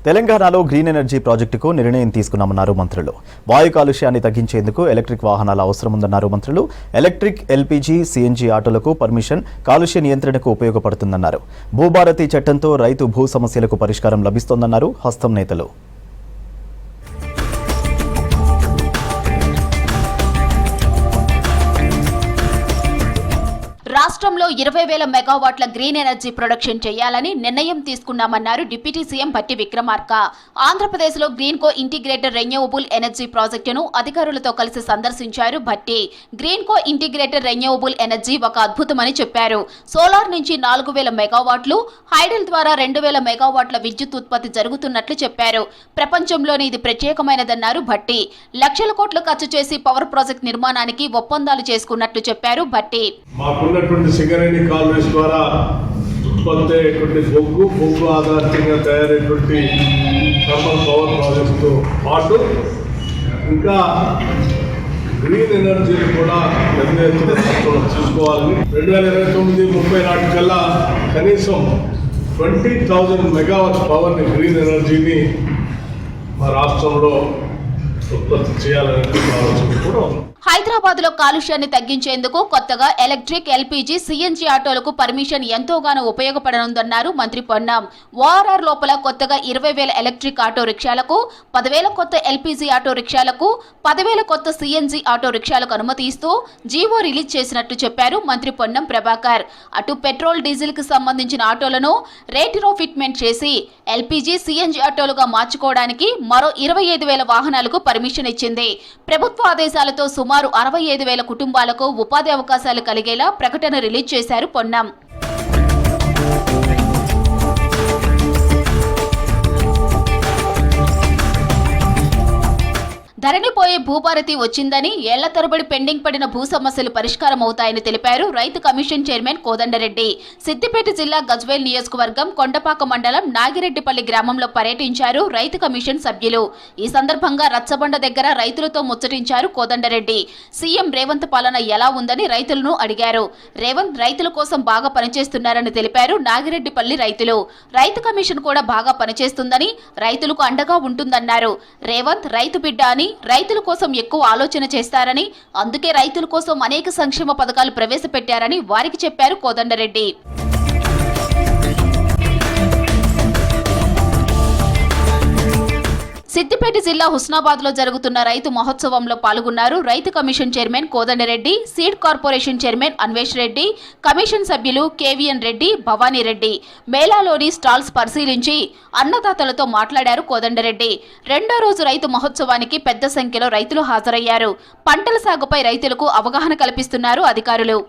తెలంగాణలో green energy ప్రాజెక్టుకు నిర్ణయం తీసుకున్నామన్నారు మంత్రులు. వాయు కాలుష్యాన్ని తగ్గించేందుకు ఎలక్ట్రిక్ వాహనాల అవసరం ఉందన్నారు మంత్రులు. ఎలక్ట్రిక్, ఎల్పీజీ, సీఎన్జీ ఆటోలకు పర్మిషన్ కాలుష్య నియంత్రణకు ఉపయోగపడుతుందన్నారు. భూభారతి చట్టంతో రైతు భూ సమస్యలకు పరిష్కారం లభిస్తోందన్నారు హస్తం నేతలు. రాష్ట్రంలో 20,000 మెగావాట్ల గ్రీన్ ఎనర్జీ ప్రొడక్షన్ చేయాలని నిర్ణయం తీసుకున్నామన్నారు డిప్యూటీ సీఎం భట్టి విక్రమార్క. ఆంధ్రప్రదేశ్లో గ్రీన్ కో ఇంటిగ్రేటెడ్ రెన్యూవబుల్ ఎనర్జీ ప్రాజెక్టును అధికారులతో కలిసి సందర్శించారు భట్టి. గ్రీన్ కో ఇంటిగ్రేటెడ్ రెన్యూవబుల్ ఎనర్జీ ఒక అద్భుతమని చెప్పారు. సోలార్ నుంచి 4,000 మెగావాట్లు, హైడల్ ద్వారా 2,000 మెగావాట్ల విద్యుత్ ఉత్పత్తి జరుగుతున్నట్లు చెప్పారు. ప్రపంచంలోనే ఇది ప్రత్యేకమైనదన్నారు భట్టి. లక్షల కోట్లు ఖర్చు చేసి పవర్ ప్రాజెక్ట్ నిర్మాణానికి ఒప్పందాలు చేసుకున్నట్లు చెప్పారు భట్టి. సింగరేణి కాలనీస్ ద్వారా ఉత్పత్తి అయ్యేటువంటి బొగ్గు ఆధారితంగా తయారైనటువంటి థర్మల్ పవర్ ప్రాజెక్ట్స్తో పాటు ఇంకా గ్రీన్ ఎనర్జీని కూడా పెద్ద ఎత్తున చూసుకోవాలని 2029-30 నాటికల్లా కనీసం 20,000 మెగావాట్ పవర్ని గ్రీన్ ఎనర్జీని మా రాష్ట్రంలో ఉత్పత్తి చేయాలనే ఆలోచన కూడా ఉంది. హైదరాబాద్ లో కాలుష్యాన్ని తగ్గించేందుకు కొత్తగా ఎలక్ట్రిక్, ఎల్పీజీ, సీఎన్జీ ఆటోలకు పర్మిషన్ ఎంతోగానో ఉపయోగపడనుందన్నారు మంత్రి పొన్నం. ఓఆర్ఆర్ లోపల కొత్తగా 20,000 ఎలక్ట్రిక్ ఆటో రిక్షాలకు, 10,000 కొత్త ఎల్పీజీ ఆటో రిక్షాలకు, 10,000 కొత్త సీఎన్జీ ఆటో రిక్షాలకు అనుమతి ఇస్తూ జీవో రిలీజ్ చేసినట్టు చెప్పారు మంత్రి పొన్నం ప్రభాకర్. అటు పెట్రోల్, డీజిల్ కి సంబంధించిన ఆటోలను రేటిరోఫిట్మెంట్ చేసి ఎల్పీజీ, సీఎన్జీ ఆటోలుగా మార్చుకోవడానికి మరో 25,000 వాహనాలకు పర్మిషన్ ఇచ్చింది. ప్రభుత్వ ఆదేశాలతో సుమారు 65,000 కుటుంబాలకు ఉపాధి అవకాశాలు కలిగేలా ప్రకటన రిలీజ్ చేశారు పొన్నం. ధరణిపోయే భూభారతి వచ్చిందని, ఏళ్ల తరబడి పెండింగ్ పడిన భూ సమస్యలు పరిష్కారం అవుతాయని తెలిపారు రైతు కమిషన్ చైర్మన్ కోదండరెడ్డి. సిద్దిపేట జిల్లా గజ్వేల్ నియోజకవర్గం కొండపాక మండలం నాగిరెడ్డిపల్లి గ్రామంలో పర్యటించారు రైతు కమిషన్ సభ్యులు. ఈ సందర్భంగా రచ్చబండ దగ్గర రైతులతో ముచ్చటించారు కోదండరెడ్డి. సీఎం రేవంత్ పాలన ఎలా ఉందని రైతులను అడిగారు. రేవంత్ రైతుల కోసం బాగా పనిచేస్తున్నారని తెలిపారు నాగిరెడ్డిపల్లి రైతులు. రైతు కమిషన్ కూడా బాగా పనిచేస్తుందని, రైతులకు అండగా ఉంటుందన్నారు. రేవంత్ రైతు బిడ్డ అని, రైతుల కోసం ఎక్కువ ఆలోచన చేస్తారని, అందుకే రైతుల కోసం అనేక సంక్షేమ పథకాలు ప్రవేశపెట్టారని వారికి చెప్పారు కోదండరెడ్డి. సిద్దిపేట జిల్లా హుస్నాబాద్ లో జరుగుతున్న రైతు మహోత్సవంలో పాల్గొన్నారు రైతు commission chairman Kodanda Reddy, seed corporation chairman Anvesh Reddy, commission సభ్యులు కేవీఎన్ రెడ్డి, భవానీ రెడ్డి. మేళాలోని స్టాల్స్ పరిశీలించి అన్నదాతలతో మాట్లాడారు కోదండరెడ్డి. రెండో రోజు రైతు మహోత్సవానికి పెద్ద సంఖ్యలో రైతులు హాజరయ్యారు. పంటల సాగుపై రైతులకు అవగాహన కల్పిస్తున్నారు అధికారులు.